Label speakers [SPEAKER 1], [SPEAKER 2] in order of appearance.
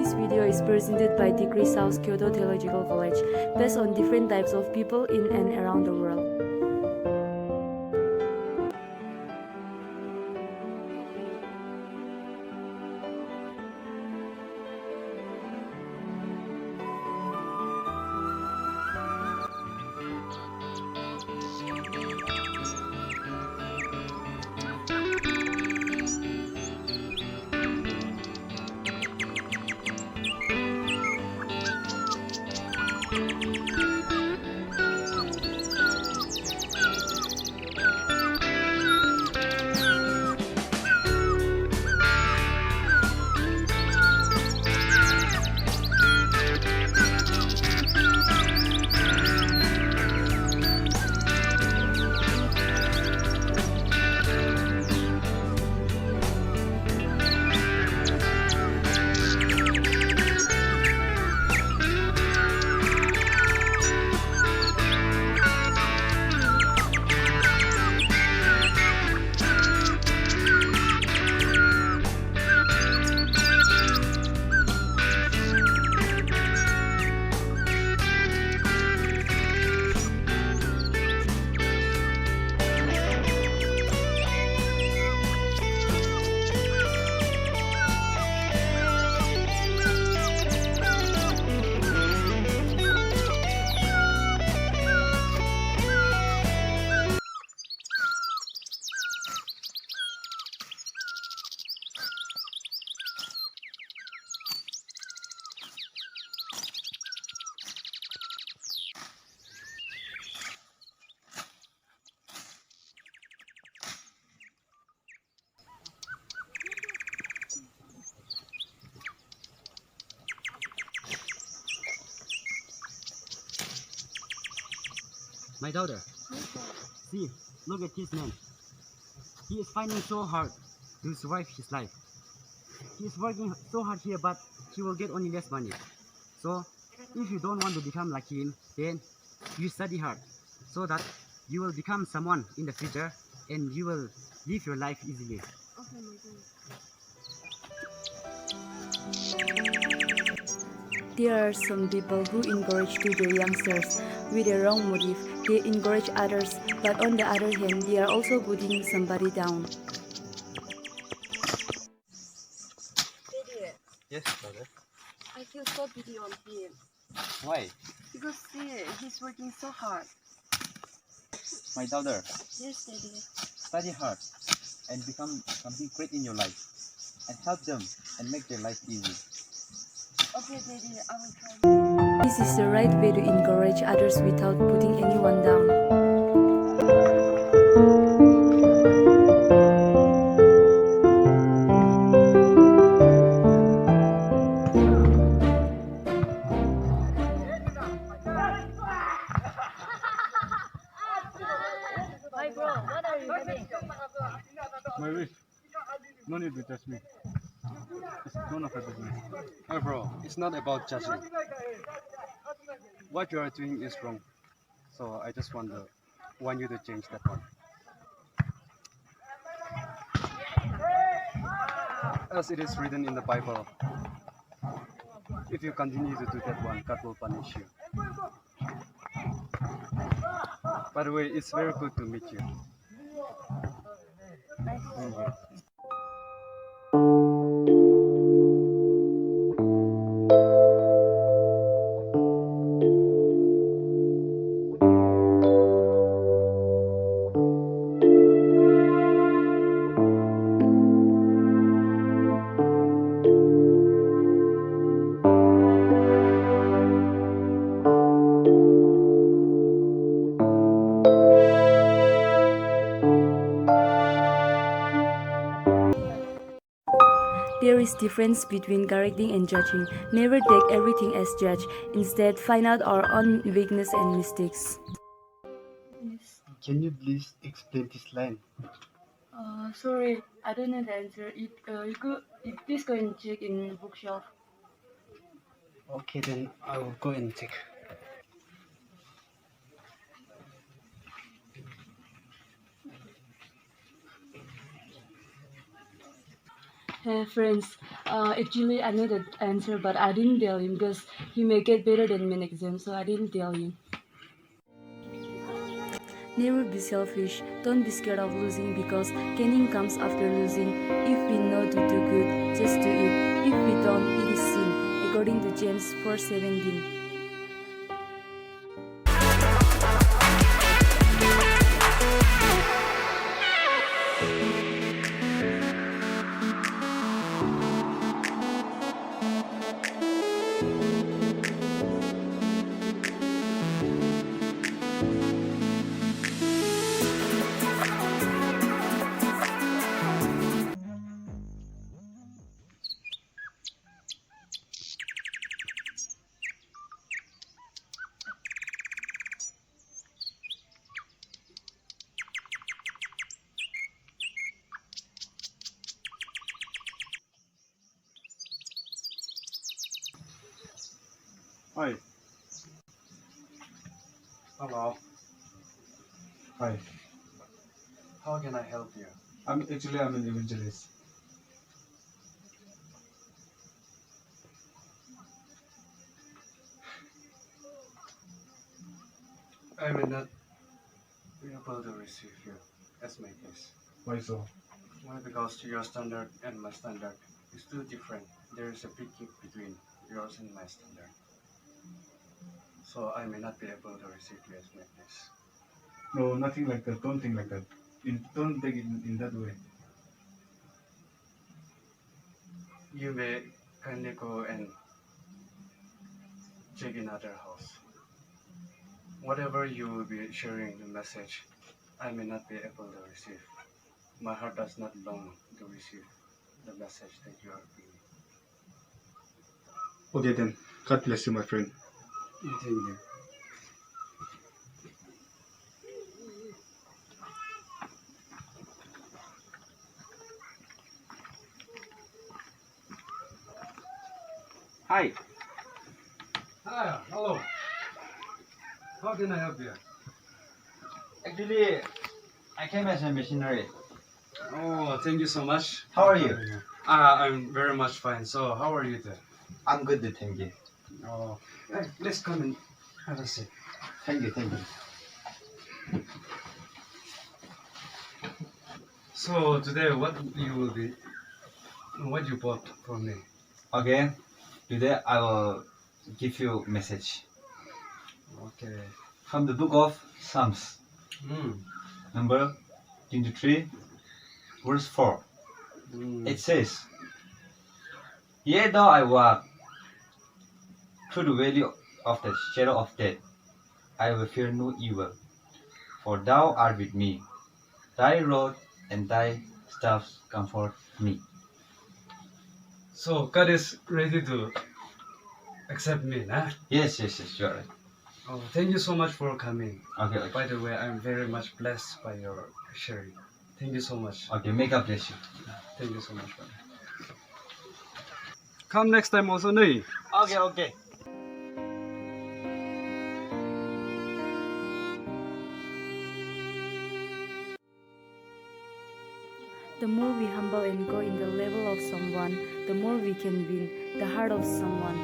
[SPEAKER 1] This video is presented by Degree South Kyoto Theological College, based on different types of people in and around the world.
[SPEAKER 2] My daughter, see, look at this man. He is fighting so hard to survive his life. He is working so hard here, but he will get only less money. So, if you don't want to become like him, then you study hard, so that you will become someone in the future and you will live your life easily.
[SPEAKER 3] Okay, my God.
[SPEAKER 1] There are some people who encourage to their youngsters with a wrong motive. They encourage others, but on the other hand, they are also putting somebody down.
[SPEAKER 3] Daddy,
[SPEAKER 2] Yes, brother.
[SPEAKER 3] I feel so pity on him.
[SPEAKER 2] Why?
[SPEAKER 3] Because see, he's working so hard.
[SPEAKER 2] My daughter,
[SPEAKER 3] Yes, Daddy.
[SPEAKER 2] study hard and become something great in your life and help them and make their life easy.
[SPEAKER 3] Okay, Daddy, I will try.
[SPEAKER 1] This is the right way to encourage others without putting anyone down.
[SPEAKER 3] Hi, bro. What are you doing?
[SPEAKER 4] My wish. No need to touch me. It's none of your business. Hey bro, it's not about judging. What you are doing is wrong. So I just want you to change that one. As it is written in the Bible, if you continue to do that one, God will punish you. By the way, it's very good to meet you. Thank you.
[SPEAKER 1] There is difference between correcting and judging. Never take everything as judge. Instead, find out our own weakness and mistakes.
[SPEAKER 3] Yes.
[SPEAKER 4] Can you please explain this line?
[SPEAKER 1] Sorry, I don't know the answer. Please go and check in bookshelf.
[SPEAKER 4] Okay, then I will go and check.
[SPEAKER 1] Hey friends, Actually, I know the answer, but I didn't tell him because he may get better than me next exam, so I didn't tell him. Never be selfish. Don't be scared of losing because gaining comes after losing. If we know to do good, just do it. If we don't, it is sin. According to James 4:17.
[SPEAKER 4] Hi.
[SPEAKER 2] Hello.
[SPEAKER 4] Hi.
[SPEAKER 2] How can I help you?
[SPEAKER 4] I'm an evangelist.
[SPEAKER 2] I may not be able to receive you as my case.
[SPEAKER 4] Why so?
[SPEAKER 2] Why? Because your standard and my standard is too different. There is a big gap between yours and my standard. So I may not be able to receive you as my case.
[SPEAKER 4] No, nothing like that. Don't think like that. Don't take it in that way.
[SPEAKER 2] You may kindly go and check in other house. Whatever you will be sharing the message, I may not be able to receive. My heart does not long to receive the message that you are bringing.
[SPEAKER 4] Okay then. God bless you, my friend.
[SPEAKER 2] Thank you. Hi.
[SPEAKER 4] Hi, hello. How can I help you?
[SPEAKER 5] Actually, I came as a missionary.
[SPEAKER 4] Oh, thank you so much.
[SPEAKER 5] How are you?
[SPEAKER 4] I'm very much fine. So, how are you today?
[SPEAKER 5] I'm good, thank you.
[SPEAKER 4] Oh, hey, let's come and have a seat.
[SPEAKER 5] Thank you, thank you.
[SPEAKER 4] So today, what you bought for me?
[SPEAKER 5] Okay, today I will give you message
[SPEAKER 4] Okay.
[SPEAKER 5] from the book of Psalms, number 23, verse 4. It says, Yea, though I walk through the valley of the shadow of death, I will fear no evil, for thou art with me. Thy rod and thy staff comfort me.
[SPEAKER 4] So God is ready to accept me, nah?
[SPEAKER 5] Yes, you are right.
[SPEAKER 4] Oh, thank you so much for coming.
[SPEAKER 5] Okay.
[SPEAKER 4] By the way, I'm very much blessed by your sharing. Thank you so much.
[SPEAKER 5] Okay, may God bless you.
[SPEAKER 4] Thank you so much, brother. Come next time also, Nui.
[SPEAKER 5] Okay.
[SPEAKER 1] The more we humble and go in the level of someone, the more we can win the heart of someone.